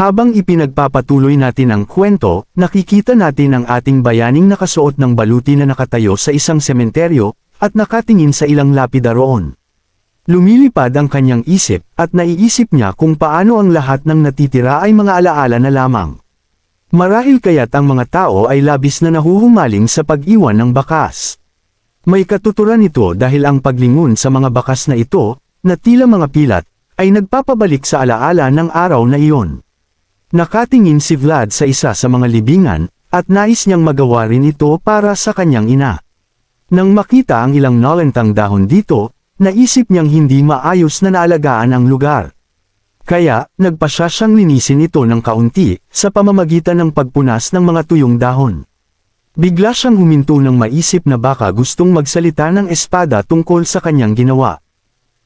Habang ipinagpapatuloy natin ang kwento, nakikita natin ang ating bayaning nakasuot ng baluti na nakatayo sa isang sementeryo, at nakatingin sa ilang lapida roon. Lumilipad ang kanyang isip, at naiisip niya kung paano ang lahat ng natitira ay mga alaala na lamang. Marahil kaya't ang mga tao ay labis na nahuhumaling sa pag-iwan ng bakas. May katuturan ito dahil ang paglingon sa mga bakas na ito, na tila mga pilat, ay nagpapabalik sa alaala ng araw na iyon. Nakatingin si Vlad sa isa sa mga libingan, at nais niyang magawa rin ito para sa kanyang ina. Nang makita ang ilang nalentang dahon dito, naisip niyang hindi maayos na naalagaan ang lugar. Kaya, nagpasya siyang linisin ito ng kaunti, sa pamamagitan ng pagpunas ng mga tuyong dahon. Bigla siyang huminto nang maisip na baka gustong magsalita ng espada tungkol sa kanyang ginawa.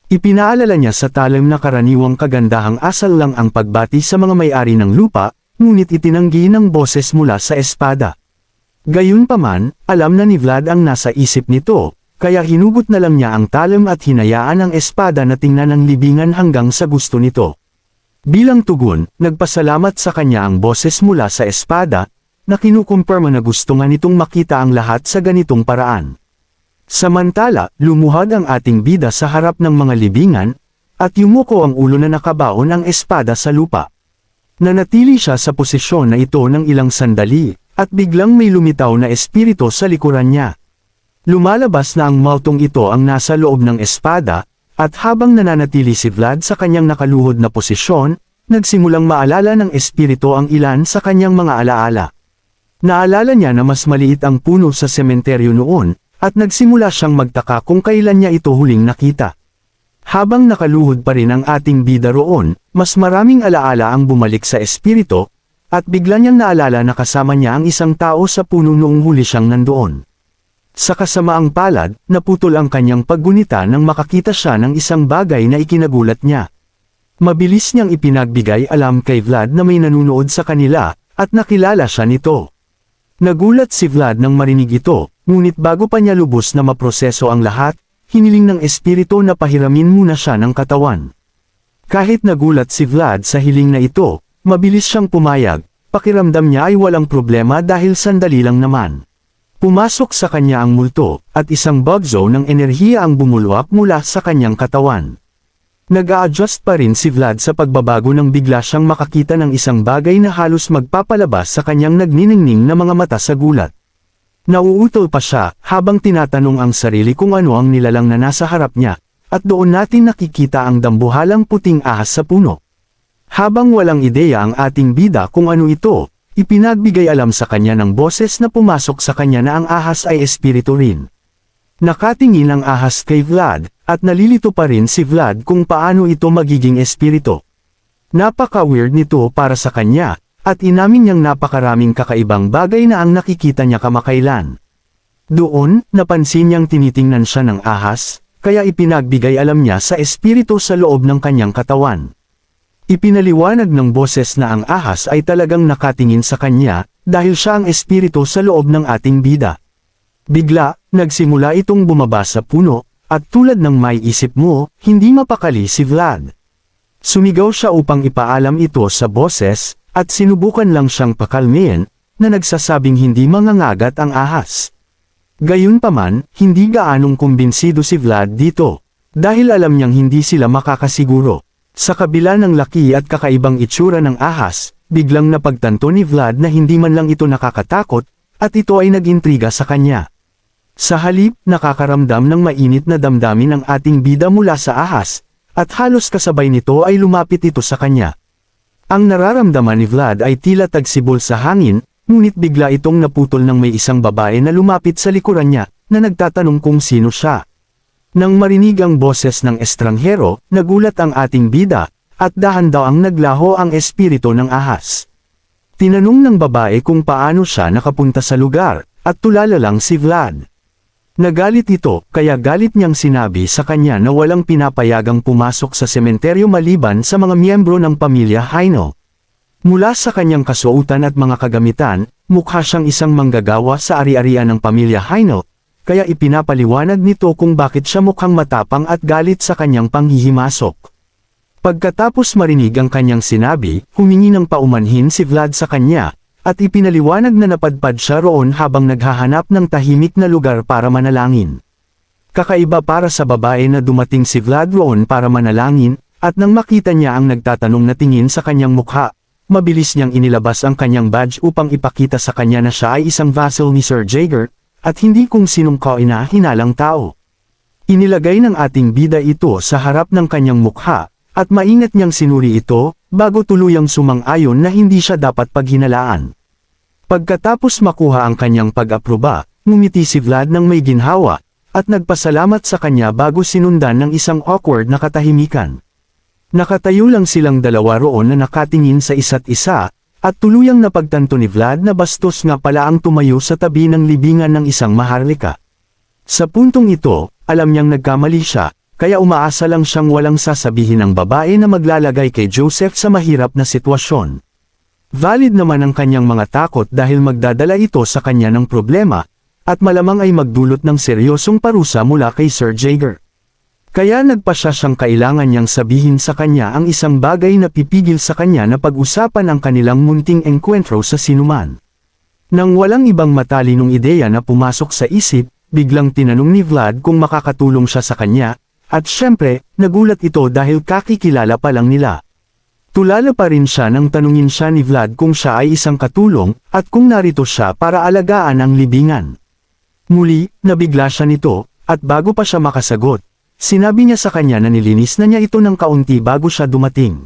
Ipinaalala niya sa talim na karaniwang kagandahang asal lang ang pagbati sa mga may-ari ng lupa, ngunit itinanggi ng boses mula sa espada. Gayunpaman, alam na ni Vlad ang nasa isip nito, kaya hinugot na lang niya ang talim at hinayaan ang espada na tingnan ang libingan hanggang sa gusto nito. Bilang tugon, nagpasalamat sa kanya ang boses mula sa espada, na kinukumpirma na gusto nga nitong makita ang lahat sa ganitong paraan. Samantala, lumuhad ang ating bida sa harap ng mga libingan, at yumuko ang ulo na nakabaon ang espada sa lupa. Nanatili siya sa posisyon na ito ng ilang sandali, at biglang may lumitaw na espiritu sa likuran niya. Lumalabas na ang multong ito ang nasa loob ng espada, at habang nananatili si Vlad sa kanyang nakaluhod na posisyon, nagsimulang maalala ng espiritu ang ilan sa kanyang mga alaala. Naalala niya na mas maliit ang puno sa sementeryo noon, at nagsimula siyang magtaka kung kailan niya ito huling nakita. Habang nakaluhod pa rin ang ating bida roon, mas maraming alaala ang bumalik sa espiritu, at bigla niyang naalala na kasama niya ang isang tao sa puno noong huli siyang nandoon. Sa kasamaang palad, naputol ang kanyang paggunita nang makakita siya ng isang bagay na ikinagulat niya. Mabilis niyang ipinagbigay alam kay Vlad na may nanunood sa kanila, at nakilala siya nito. Nagulat si Vlad nang marinig ito, ngunit bago pa niya lubos na maproseso ang lahat, hiniling ng espiritu na pahiramin muna siya ng katawan. Kahit nagulat si Vlad sa hiling na ito, mabilis siyang pumayag, pakiramdam niya ay walang problema dahil sandali lang naman. Pumasok sa kanya ang multo, at isang bugzo ng enerhiya ang bumulwak mula sa kanyang katawan. Nag-a-adjust pa rin si Vlad sa pagbabago nang bigla siyang makakita ng isang bagay na halos magpapalabas sa kanyang nagniningning na mga mata sa gulat. Nauutol pa siya, habang tinatanong ang sarili kung ano ang nilalang na nasa harap niya, at doon natin nakikita ang dambuhalang puting ahas sa puno. Habang walang ideya ang ating bida kung ano ito, ipinagbigay alam sa kanya ng boses na pumasok sa kanya na ang ahas ay espiritu rin. Nakatingin ang ahas kay Vlad, at nalilito pa rin si Vlad kung paano ito magiging espiritu. Napaka-weird nito para sa kanya, at inamin niyang napakaraming kakaibang bagay na ang nakikita niya kamakailan. Doon, napansin niyang tinitingnan siya ng ahas, kaya ipinagbigay alam niya sa espiritu sa loob ng kanyang katawan. Ipinaliwanag ng boses na ang ahas ay talagang nakatingin sa kanya, dahil siya ang espiritu sa loob ng ating bida. Bigla, nagsimula itong bumaba sa puno, at tulad ng may isip mo, hindi mapakali si Vlad. Sumigaw siya upang ipaalam ito sa boses, at sinubukan lang siyang pakalmayan, na nagsasabing hindi mangangagat ang ahas. Gayunpaman, hindi gaanong kumbinsido si Vlad dito, dahil alam niyang hindi sila makakasiguro. Sa kabila ng laki at kakaibang itsura ng ahas, biglang napagtanto ni Vlad na hindi man lang ito nakakatakot, at ito ay nag-intriga sa kanya. Sa halip, nakakaramdam ng mainit na damdamin ang ating bida mula sa ahas, at halos kasabay nito ay lumapit ito sa kanya. Ang nararamdaman ni Vlad ay tila tagsibol sa hangin, ngunit bigla itong naputol ng may isang babae na lumapit sa likuran niya, na nagtatanong kung sino siya. Nang marinig ang boses ng estranghero, nagulat ang ating bida, at dahan-daw ang naglaho ang espiritu ng ahas. Tinanong ng babae kung paano siya nakapunta sa lugar, at tulala lang si Vlad. Nagalit ito, kaya galit niyang sinabi sa kanya na walang pinapayagang pumasok sa sementeryo maliban sa mga miyembro ng pamilya Haino. Mula sa kanyang kasuotan at mga kagamitan, mukha siyang isang manggagawa sa ari-arian ng pamilya Haino, kaya ipinapaliwanag nito kung bakit siya mukhang matapang at galit sa kanyang panghihimasok. Pagkatapos marinig ang kanyang sinabi, humingi ng paumanhin si Vlad sa kanya, at ipinaliwanag na napadpad siya roon habang naghahanap ng tahimik na lugar para manalangin. Kakaiba para sa babae na dumating si Vlad roon para manalangin, at nang makita niya ang nagtatanong na tingin sa kanyang mukha, mabilis niyang inilabas ang kanyang badge upang ipakita sa kanya na siya ay isang vassal ni Sir Jaeger, at hindi kung sinong kaina-hinalang tao. Inilagay ng ating bida ito sa harap ng kanyang mukha, at maingat niyang sinuri ito, bago tuluyang sumang-ayon na hindi siya dapat paghinalaan. Pagkatapos makuha ang kanyang pag-aproba, ngumiti si Vlad ng may ginhawa, at nagpasalamat sa kanya bago sinundan ng isang awkward na katahimikan. Nakatayo lang silang dalawa roon na nakatingin sa isa't isa, at tuluyang napagtanto ni Vlad na bastos nga pala ang tumayo sa tabi ng libingan ng isang maharlika. Sa puntong ito, alam niyang nagkamali siya, kaya umaasa lang siyang walang sasabihin ng babae na maglalagay kay Joseph sa mahirap na sitwasyon. Valid naman ang kanyang mga takot dahil magdadala ito sa kanya ng problema, at malamang ay magdulot ng seryosong parusa mula kay Sir Jaeger. Kaya nagpasya siyang kailangan niyang sabihin sa kanya ang isang bagay na pipigil sa kanya na pag-usapan ang kanilang munting engkwentro sa sinuman. Nang walang ibang matalinong ideya na pumasok sa isip, biglang tinanong ni Vlad kung makakatulong siya sa kanya, at syempre, nagulat ito dahil kakikilala pa lang nila. Tulala pa rin siya nang tanungin siya ni Vlad kung siya ay isang katulong, at kung narito siya para alagaan ang libingan. Muli, nabigla siya nito, at bago pa siya makasagot, sinabi niya sa kanya na nilinis na niya ito ng kaunti bago siya dumating.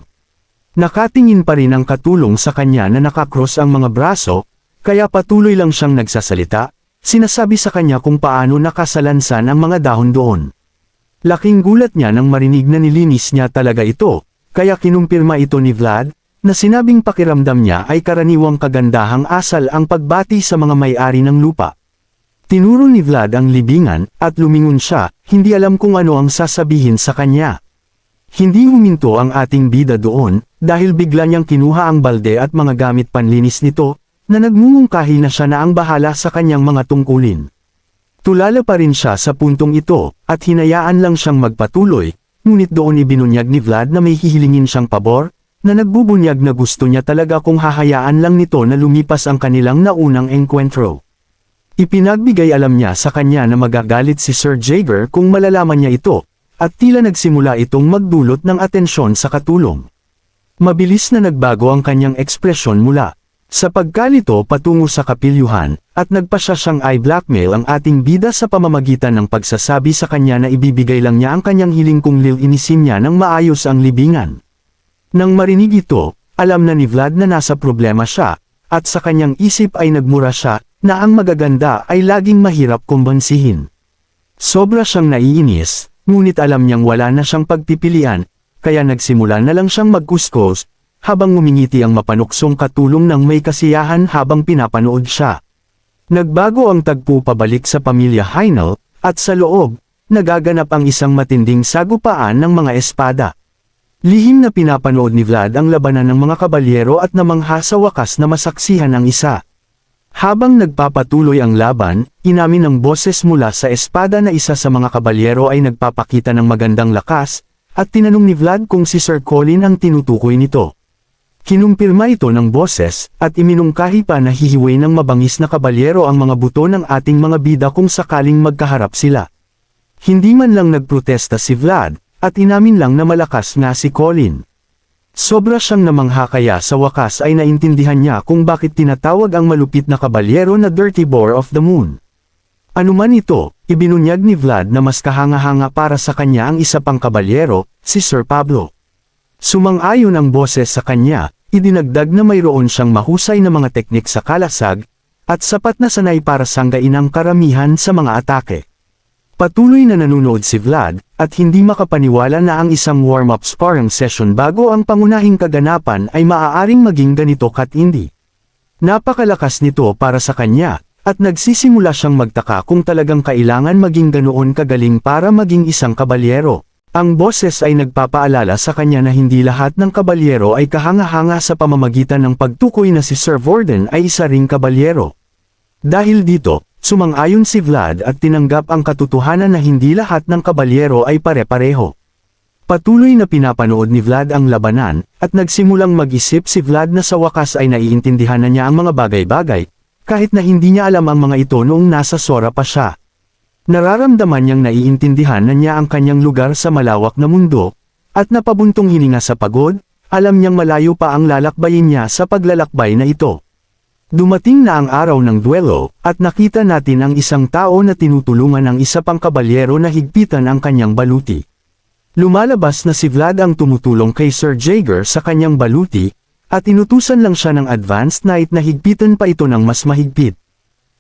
Nakatingin pa rin ang katulong sa kanya na nakakross ang mga braso, kaya patuloy lang siyang nagsasalita, sinasabi sa kanya kung paano nakasalansan ang mga dahon doon. Laking gulat niya nang marinig na nilinis niya talaga ito, kaya kinumpirma ito ni Vlad, na sinabing pakiramdam niya ay karaniwang kagandahang asal ang pagbati sa mga may-ari ng lupa. Tinuro ni Vlad ang libingan, at lumingon siya, hindi alam kung ano ang sasabihin sa kanya. Hindi huminto ang ating bida doon, dahil bigla niyang kinuha ang balde at mga gamit panlinis nito, na nagmumungkahi na siya na ang bahala sa kanyang mga tungkulin. Tulala pa rin siya sa puntong ito, at hinayaan lang siyang magpatuloy, ngunit doon ibinunyag ni Vlad na may hihilingin siyang pabor, na nagbubunyag na gusto niya talaga kung hahayaan lang nito na lumipas ang kanilang naunang engkwentro. Ipinagbigay alam niya sa kanya na magagalit si Sir Jaeger kung malalaman niya ito, at tila nagsimula itong magdulot ng atensyon sa katulong. Mabilis na nagbago ang kanyang ekspresyon mula sa pagkalito patungo sa kapilyuhan, at nagpasya siyang i-blackmail ang ating bida sa pamamagitan ng pagsasabi sa kanya na ibibigay lang niya ang kanyang hiling kung lilinisin niya ng maayos ang libingan. Nang marinig ito, alam na ni Vlad na nasa problema siya, at sa kanyang isip ay nagmura siya, na ang magaganda ay laging mahirap kumbansihin. Sobra siyang naiinis, ngunit alam niyang wala na siyang pagpipilian, kaya nagsimula na lang siyang magkuskos, habang ngumingiti ang mapanuksong katulong ng may kasiyahan habang pinapanood siya. Nagbago ang tagpo pabalik sa pamilya Heinel, at sa loob, nagaganap ang isang matinding sagupaan ng mga espada. Lihim na pinapanood ni Vlad ang labanan ng mga kabalyero at namangha sa wakas na masaksihan ang isa. Habang nagpapatuloy ang laban, inamin ng boses mula sa espada na isa sa mga kabalyero ay nagpapakita ng magandang lakas, at tinanong ni Vlad kung si Sir Colin ang tinutukoy nito. Kinumpirma ito ng boses, at iminungkahi pa na hihiway ng mabangis na kabalyero ang mga buto ng ating mga bida kung sakaling magkaharap sila. Hindi man lang nagprotesta si Vlad, at inamin lang na malakas nga si Colin. Sobra siyang namangha kaya sa wakas ay naintindihan niya kung bakit tinatawag ang malupit na kabalyero na Dirty Boar of the Moon. Anuman ito, ibinunyag ni Vlad na mas kahanga-hanga para sa kanya ang isa pang kabalyero, si Sir Pablo. Sumang-ayon ang boses sa kanya, idinagdag na mayroon siyang mahusay na mga teknik sa kalasag, at sapat na sanay para sanggain ang karamihan sa mga atake. Patuloy na nanonood si Vlad, at hindi makapaniwala na ang isang warm-up sparring session bago ang pangunahing kaganapan ay maaaring maging ganito katindi. Napakalakas nito para sa kanya, at nagsisimula siyang magtaka kung talagang kailangan maging ganoon kagaling para maging isang kabalyero. Ang boses ay nagpapaalala sa kanya na hindi lahat ng kabalyero ay kahanga-hanga sa pamamagitan ng pagtukoy na si Sir Vorden ay isa ring kabalyero. Dahil dito, sumang-ayon si Vlad at tinanggap ang katotohanan na hindi lahat ng kabalyero ay pare-pareho. Patuloy na pinapanood ni Vlad ang labanan, at nagsimulang mag-isip si Vlad na sa wakas ay naiintindihan na niya ang mga bagay-bagay, kahit na hindi niya alam ang mga ito noong nasa Sora pa siya. Nararamdaman niyang naiintindihan na niya ang kanyang lugar sa malawak na mundo, at napabuntong hininga sa pagod, alam niyang malayo pa ang lalakbayin niya sa paglalakbay na ito. Dumating na ang araw ng duelo, at nakita natin ang isang tao na tinutulungan ng isa pang kabalyero na higpitan ang kanyang baluti. Lumalabas na si Vlad ang tumutulong kay Sir Jaeger sa kanyang baluti, at inutusan lang siya ng Advanced Knight na higpitan pa ito ng mas mahigpit.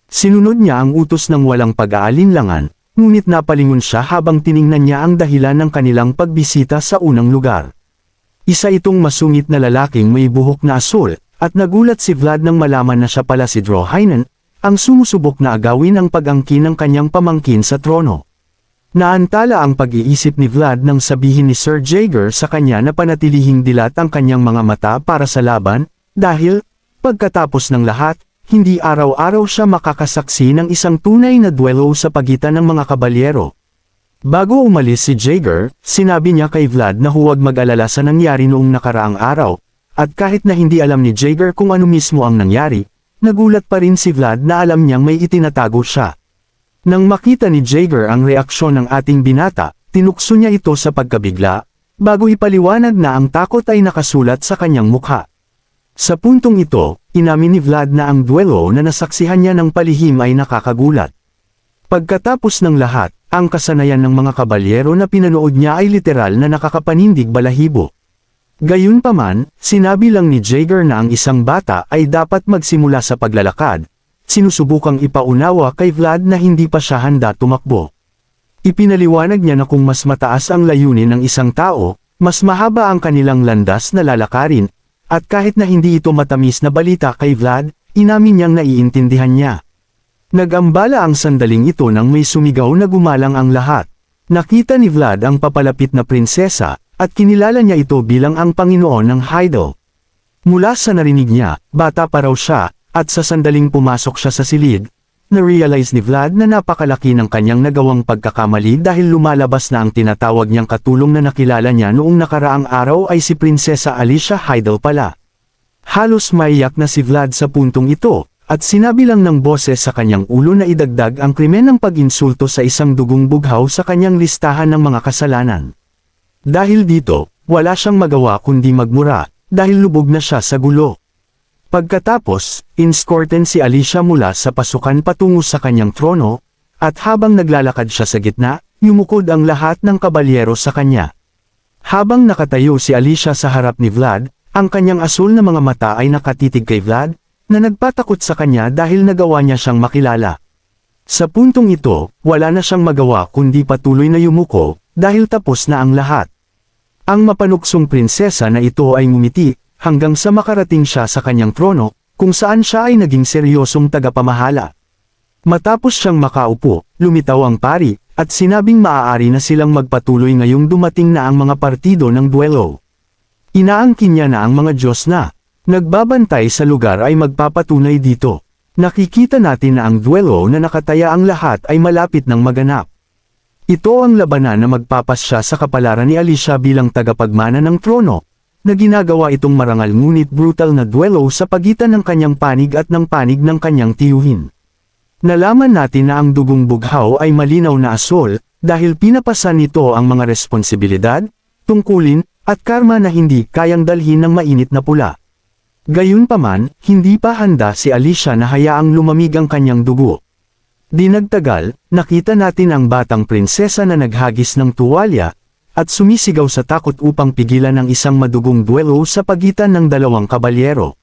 Sinunod niya ang utos ng walang pag-aalinlangan, ngunit napalingon siya habang tiningnan niya ang dahilan ng kanilang pagbisita sa unang lugar. Isa itong masungit na lalaking may buhok na asul, at nagulat si Vlad nang malaman na siya pala si Drohainen, ang sumusubok na agawin ang pag-angkin ng kanyang pamangkin sa trono. Naantala ang pag-iisip ni Vlad nang sabihin ni Sir Jaeger sa kanya na panatilihing dilat ang kanyang mga mata para sa laban, dahil, pagkatapos ng lahat, hindi araw-araw siya makakasaksi ng isang tunay na duelo sa pagitan ng mga kabalyero. Bago umalis si Jaeger, sinabi niya kay Vlad na huwag mag-alala sa nangyari noong nakaraang araw, at kahit na hindi alam ni Jaeger kung ano mismo ang nangyari, nagulat pa rin si Vlad na alam niyang may itinatago siya. Nang makita ni Jaeger ang reaksyon ng ating binata, tinukso niya ito sa pagkabigla, bago ipaliwanag na ang takot ay nakasulat sa kanyang mukha. Sa puntong ito, inamin ni Vlad na ang duelo na nasaksihan niya ng palihim ay nakakagulat. Pagkatapos ng lahat, ang kasanayan ng mga kabalyero na pinanood niya ay literal na nakakapanindig balahibo. Gayunpaman, sinabi lang ni Jaeger na ang isang bata ay dapat magsimula sa paglalakad. Sinusubukang ipaunawa kay Vlad na hindi pa siya handa tumakbo. Ipinaliwanag niya na kung mas mataas ang layunin ng isang tao, mas mahaba ang kanilang landas na lalakarin, at kahit na hindi ito matamis na balita kay Vlad, inamin niyang naiintindihan niya. Nag-ambala ang sandaling ito nang may sumigaw na gumalang ang lahat. Nakita ni Vlad ang papalapit na prinsesa, at kinilala niya ito bilang ang Panginoon ng Hydel. Mula sa narinig niya, bata pa raw siya, at sa sandaling pumasok siya sa silid, na-realize ni Vlad na napakalaki ng kanyang nagawang pagkakamali dahil lumalabas na ang tinatawag niyang katulong na nakilala niya noong nakaraang araw ay si Prinsesa Alicia Hydel pala. Halos maiyak na si Vlad sa puntong ito, at sinabi lang ng boses sa kanyang ulo na idagdag ang krimen ng pag-insulto sa isang dugong bughaw sa kanyang listahan ng mga kasalanan. Dahil dito, wala siyang magawa kundi magmura, dahil lubog na siya sa gulo. Pagkatapos, inescorten si Alicia mula sa pasukan patungo sa kanyang trono, at habang naglalakad siya sa gitna, yumukod ang lahat ng kabalyero sa kanya. Habang nakatayo si Alicia sa harap ni Vlad, ang kanyang asul na mga mata ay nakatitig kay Vlad, na nagpatakot sa kanya dahil nagawa niya siyang makilala. Sa puntong ito, wala na siyang magawa kundi patuloy na yumuko, dahil tapos na ang lahat. Ang mapanuksong prinsesa na ito ay ngumiti, hanggang sa makarating siya sa kanyang trono, kung saan siya ay naging seryosong tagapamahala. Matapos siyang makaupo, lumitaw ang pari, at sinabing maaari na silang magpatuloy ngayong dumating na ang mga partido ng duelo. Inaangkin niya na ang mga Diyos na nagbabantay sa lugar ay magpapatunay dito. Nakikita natin na ang duelo na nakataya ang lahat ay malapit ng maganap. Ito ang labanan na magpapasya sa kapalaran ni Alicia bilang tagapagmana ng trono, na ginagawa itong marangal ngunit brutal na duelo sa pagitan ng kanyang panig at ng panig ng kanyang tiyuhin. Nalaman natin na ang dugong bughaw ay malinaw na asul, dahil pinapasan nito ang mga responsibilidad, tungkulin, at karma na hindi kayang dalhin ng mainit na pula. Gayunpaman, hindi pa handa si Alicia na hayaang lumamig ang kanyang dugo. Di nagtagal, nakita natin ang batang prinsesa na naghagis ng tuwalya, at sumisigaw sa takot upang pigilan ang isang madugong duelo sa pagitan ng dalawang kabalyero.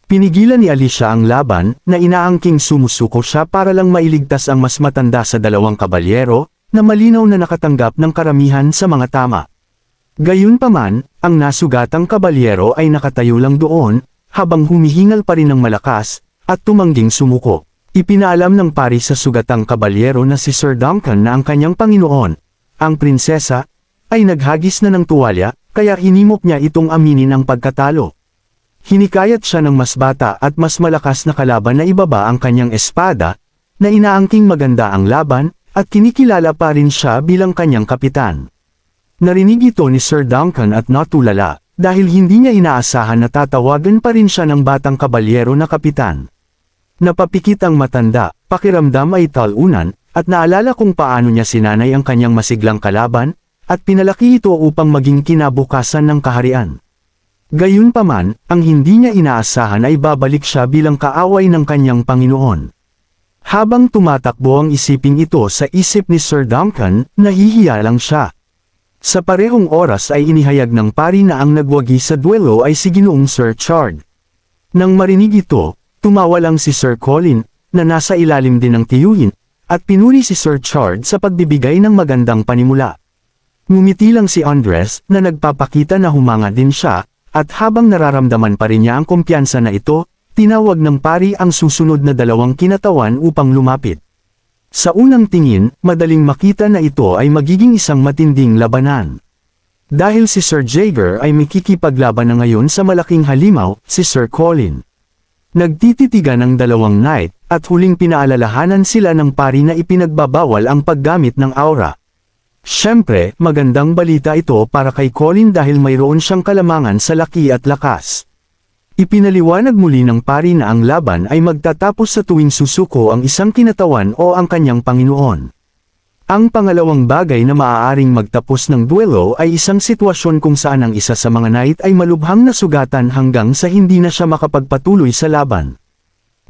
Pinigilan ni Alicia ang laban, na inaangking sumusuko siya para lang mailigtas ang mas matanda sa dalawang kabalyero, na malinaw na nakatanggap ng karamihan sa mga tama. Gayunpaman, ang nasugatang kabalyero ay nakatayo lang doon, habang humihingal pa rin ng malakas, at tumangging sumuko. Ipinaalam ng pari sa sugatang kabalyero na si Sir Duncan na ang kanyang Panginoon, ang prinsesa, ay naghagis na ng tuwalya, kaya hinimok niya itong aminin ang pagkatalo. Hinikayat siya ng mas bata at mas malakas na kalaban na ibaba ang kanyang espada, na inaangking maganda ang laban, at kinikilala pa rin siya bilang kanyang kapitan. Narinig ito ni Sir Duncan at natulala, dahil hindi niya inaasahan na tatawagan pa rin siya ng batang kabalyero na kapitan. Napapikit ang matanda, pakiramdam ay talunan, at naalala kung paano niya sinanay ang kanyang masiglang kalaban, at pinalaki ito upang maging kinabukasan ng kaharian. Gayunpaman, ang hindi niya inaasahan ay babalik siya bilang kaaway ng kanyang Panginoon. Habang tumatakbo ang isiping ito sa isip ni Sir Duncan, nahihiya lang siya. Sa parehong oras ay inihayag ng pari na ang nagwagi sa duelo ay si Ginoong Sir Chard. Nang marinig ito, tumawa lang si Sir Colin, na nasa ilalim din ng tiyuhin, at pinuri si Sir Chard sa pagbibigay ng magandang panimula. Ngumiti lang si Andres na nagpapakita na humanga din siya, at habang nararamdaman pa rin niya ang kumpiyansa na ito, tinawag ng pari ang susunod na dalawang kinatawan upang lumapit. Sa unang tingin, madaling makita na ito ay magiging isang matinding labanan. Dahil si Sir Jaeger ay makikipaglaban na ngayon sa malaking halimaw, si Sir Colin. Nagtititigan ang dalawang knight, at huling pinaalalahanan sila ng pari na ipinagbabawal ang paggamit ng aura. Siyempre, magandang balita ito para kay Colin dahil mayroon siyang kalamangan sa laki at lakas. Ipinaliwanag muli ng pari na ang laban ay magtatapos sa tuwing susuko ang isang kinatawan o ang kanyang Panginoon. Ang pangalawang bagay na maaaring magtapos ng duelo ay isang sitwasyon kung saan ang isa sa mga knight ay malubhang nasugatan hanggang sa hindi na siya makapagpatuloy sa laban.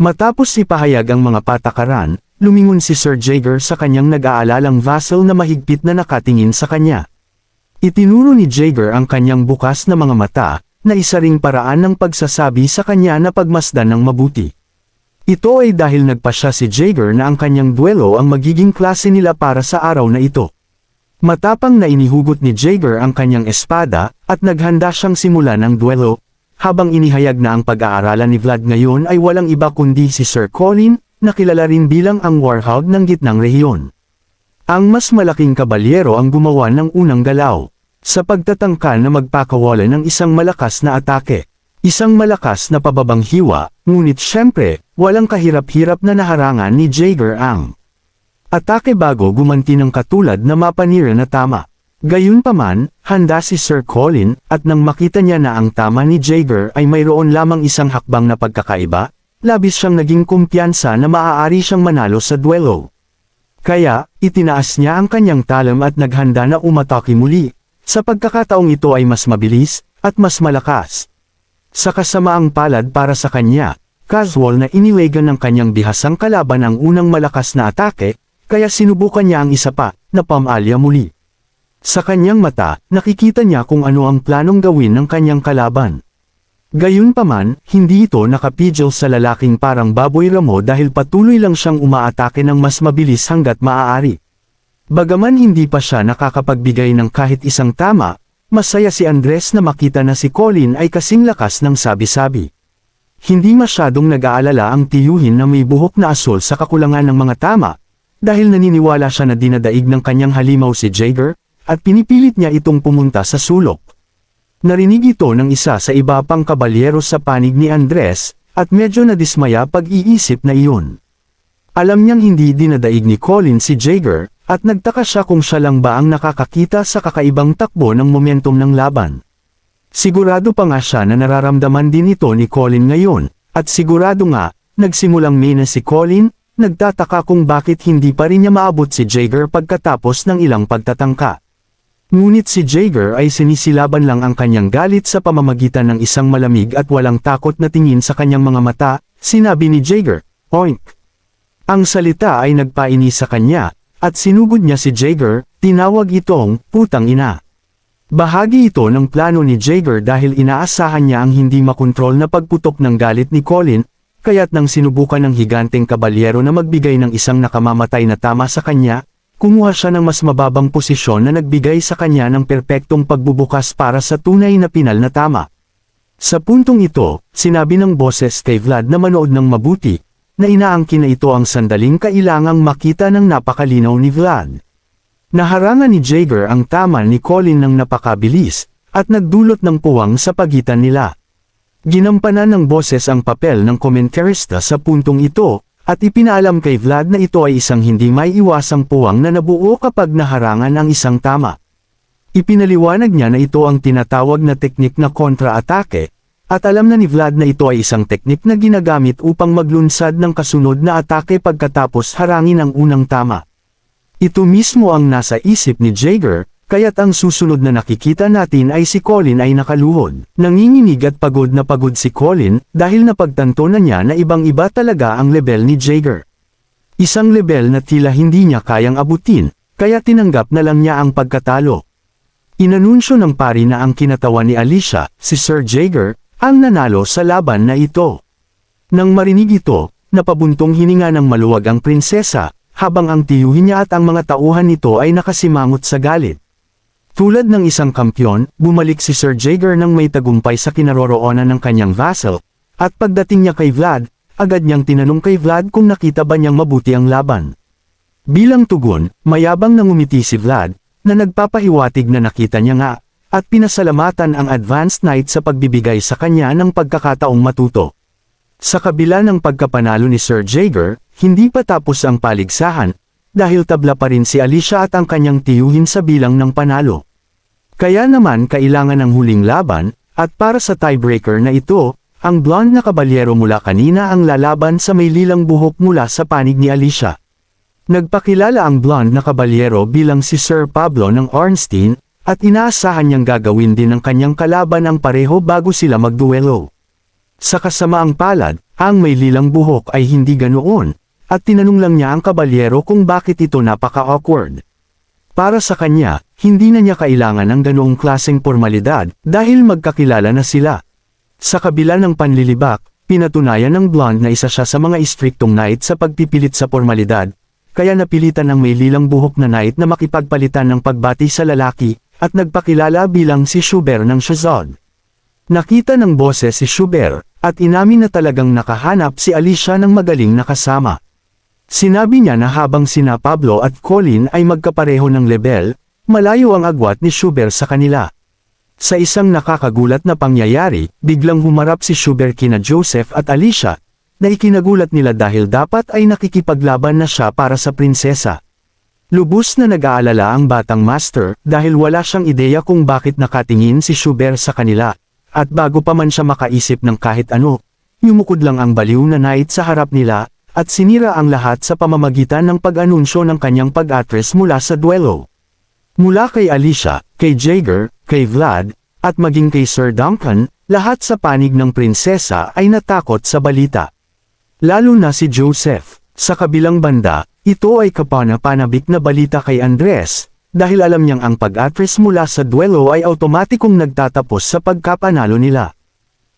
Matapos ipahayag ang mga patakaran, lumingon si Sir Jaeger sa kanyang nag-aalalang vassal na mahigpit na nakatingin sa kanya. Itinuro ni Jaeger ang kanyang bukas na mga mata, na isa ring paraan ng pagsasabi sa kanya na pagmasdan ng mabuti. Ito ay dahil nagpasya si Jaeger na ang kanyang duelo ang magiging klase nila para sa araw na ito. Matapang na inihugot ni Jaeger ang kanyang espada, at naghanda siyang simulan ng duelo, habang inihayag na ang pag-aaralan ni Vlad ngayon ay walang iba kundi si Sir Colin, na kilala rin bilang ang Warhog ng gitnang rehiyon. Ang mas malaking kabalyero ang gumawa ng unang galaw, sa pagtatangka na magpakawala ng isang malakas na atake. Isang malakas na pababang hiwa, ngunit syempre, walang kahirap-hirap na naharangan ni Jaeger ang atake bago gumanti ng katulad na mapanira na tama. Gayunpaman, handa si Sir Colin, at nang makita niya na ang tama ni Jaeger ay mayroon lamang isang hakbang na pagkakaiba, labis siyang naging kumpiyansa na maaari siyang manalo sa duelo. Kaya, itinaas niya ang kanyang talam at naghanda na umatake muli. Sa pagkakataong ito ay mas mabilis, at mas malakas. Sa kasamaang palad para sa kanya, casual na iniwegan ng kanyang bihasang kalaban ang unang malakas na atake, kaya sinubukan niya ang isa pa, na pamalya muli. Sa kanyang mata, nakikita niya kung ano ang planong gawin ng kanyang kalaban. Gayunpaman, hindi ito nakapigil sa lalaking parang baboy ramo dahil patuloy lang siyang umaatake ng mas mabilis hanggat maaari. Bagaman hindi pa siya nakakapagbigay ng kahit isang tama, masaya si Andres na makita na si Colin ay kasing lakas ng sabi-sabi. Hindi masyadong nag-aalala ang tiyuhin na may buhok na asol sa kakulangan ng mga tama, dahil naniniwala siya na dinadaig ng kanyang halimaw si Jaeger, at pinipilit niya itong pumunta sa sulok. Narinig ito ng isa sa iba pang kabalyero sa panig ni Andres, at medyo nadismaya pag-iisip na iyon. Alam niyang hindi dinadaig ni Colin si Jaeger, at nagtaka siya kung siya lang ba ang nakakakita sa kakaibang takbo ng momentum ng laban. Sigurado pa nga siya na nararamdaman din ito ni Colin ngayon, at sigurado nga, nagsimulang mina si Colin, nagtataka kung bakit hindi pa rin niya maabot si Jaeger pagkatapos ng ilang pagtatangka. Ngunit si Jaeger ay sinisilaban lang ang kanyang galit sa pamamagitan ng isang malamig at walang takot na tingin sa kanyang mga mata, sinabi ni Jaeger, "Oink!" Ang salita ay nagpaini sa kanya, at sinugod niya si Jaeger, tinawag itong, "putang ina." Bahagi ito ng plano ni Jaeger dahil inaasahan niya ang hindi makontrol na pagputok ng galit ni Colin, kaya't nang sinubukan ng higanteng kabalyero na magbigay ng isang nakamamatay na tama sa kanya, kumuha siya ng mas mababang posisyon na nagbigay sa kanya ng perpektong pagbubukas para sa tunay na pinal na tama. Sa puntong ito, sinabi ng boses kay Vlad na manood ng mabuti, na inaangkin na ito ang sandaling kailangang makita ng napakalinaw ni Vlad. Naharangan ni Jaeger ang tama ni Colin ng napakabilis, at nagdulot ng puwang sa pagitan nila. Ginampanan ng boses ang papel ng komentarista sa puntong ito, at ipinaalam kay Vlad na ito ay isang hindi maiiwasang puwang na nabuo kapag naharangan ang isang tama. Ipinaliwanag niya na ito ang tinatawag na teknik na kontra-atake, at alam na ni Vlad na ito ay isang teknik na ginagamit upang maglunsad ng kasunod na atake pagkatapos harangin ang unang tama. Ito mismo ang nasa isip ni Jaeger, kaya't ang susunod na nakikita natin ay si Colin ay nakaluhod. Nanginginig at pagod na pagod si Colin dahil napagtanto na niya na ibang-iba talaga ang level ni Jaeger. Isang level na tila hindi niya kayang abutin, kaya tinanggap na lang niya ang pagkatalo. Inanunsyo ng pari na ang kinatawan ni Alicia, si Sir Jaeger, ang nanalo sa laban na ito. Nang marinig ito, napabuntong hininga ng maluwag ang prinsesa, habang ang tiyuhin niya at ang mga tauhan nito ay nakasimangot sa galit. Tulad ng isang kampyon, bumalik si Sir Jaeger nang may tagumpay sa kinaroroonan ng kanyang vassal, at pagdating niya kay Vlad, agad niyang tinanong kay Vlad kung nakita ba niyang mabuti ang laban. Bilang tugon, mayabang nang ngumiti si Vlad, na nagpapahiwatig na nakita niya nga, at pinasalamatan ang Advanced Knight sa pagbibigay sa kanya ng pagkakataong matuto. Sa kabila ng pagkapanalo ni Sir Jaeger, hindi pa tapos ang paligsahan, dahil tabla pa rin si Alicia at ang kanyang tiyuhin sa bilang ng panalo. Kaya naman kailangan ng huling laban, at para sa tiebreaker na ito, ang blonde na kabalyero mula kanina ang lalaban sa may lilang buhok mula sa panig ni Alicia. Nagpakilala ang blonde na kabalyero bilang si Sir Pablo ng Ornstein, at inaasahan niyang gagawin din ng kanyang kalaban ang pareho bago sila magduelo. Sa kasamaang palad, ang may lilang buhok ay hindi ganoon, at tinanong lang niya ang kabalyero kung bakit ito napaka-awkward. Para sa kanya, hindi na niya kailangan ng ganoong klaseng formalidad dahil magkakilala na sila. Sa kabila ng panlilibak, pinatunayan ng blonde na isa siya sa mga istriktong knight sa pagpipilit sa formalidad, kaya napilitan ng may lilang buhok na knight na makipagpalitan ng pagbati sa lalaki, at nagpakilala bilang si Schubert ng Shazad. Nakita ng boses si Schubert, at inamin na talagang nakahanap si Alicia ng magaling na kasama. Sinabi niya na habang sina Pablo at Colin ay magkapareho ng level, malayo ang agwat ni Schubert sa kanila. Sa isang nakakagulat na pangyayari, biglang humarap si Schubert kina Joseph at Alicia, na ikinagulat nila dahil dapat ay nakikipaglaban na siya para sa prinsesa. Lubos na nag-aalala ang batang master dahil wala siyang ideya kung bakit nakatingin si Schubert sa kanila, at bago pa man siya makaisip ng kahit ano, yumukod lang ang baliw na knight sa harap nila, at sinira ang lahat sa pamamagitan ng pag-anunsyo ng kanyang pag-atres mula sa duelo. Mula kay Alicia, kay Jaeger, kay Vlad, at maging kay Sir Duncan, lahat sa panig ng prinsesa ay natakot sa balita. Lalo na si Joseph. Sa kabilang banda, ito ay kapana-panabik na balita kay Andres, dahil alam niyang ang pag-atres mula sa duelo ay automatikong nagtatapos sa pagkapanalo nila.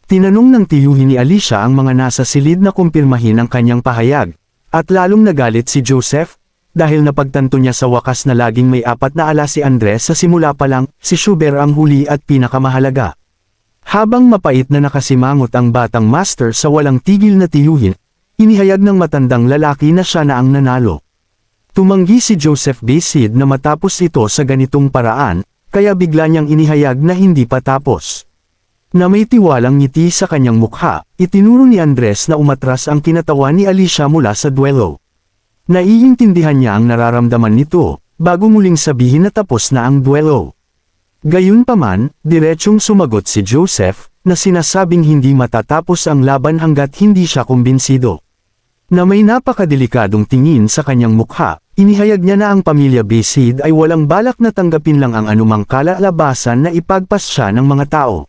Tinanong ng tiyuhin ni Alicia ang mga nasa silid na kumpirmahin ang kanyang pahayag, at lalong nagalit si Joseph, dahil napagtanto niya sa wakas na laging may apat na ala si Andres sa simula pa lang, si Schubert ang huli at pinakamahalaga. Habang mapait na nakasimangot ang batang master sa walang tigil na tiyuhin, inihayag ng matandang lalaki na siya na ang nanalo. Tumanggi si Joseph Basid na matapos ito sa ganitong paraan, kaya bigla niyang inihayag na hindi pa tapos. Na may tiwalang ngiti sa kanyang mukha, itinuro ni Andres na umatras ang kinatawan ni Alicia mula sa duelo. Naiintindihan niya ang nararamdaman nito, bago muling sabihin na tapos na ang duelo. Gayunpaman, diretsyong sumagot si Joseph, na sinasabing hindi matatapos ang laban hanggat hindi siya kumbinsido. Na may napakadelikadong tingin sa kanyang mukha, inihayag niya na ang pamilya Basid ay walang balak na tanggapin lang ang anumang kalalabasan na ipagpas siya ng mga tao.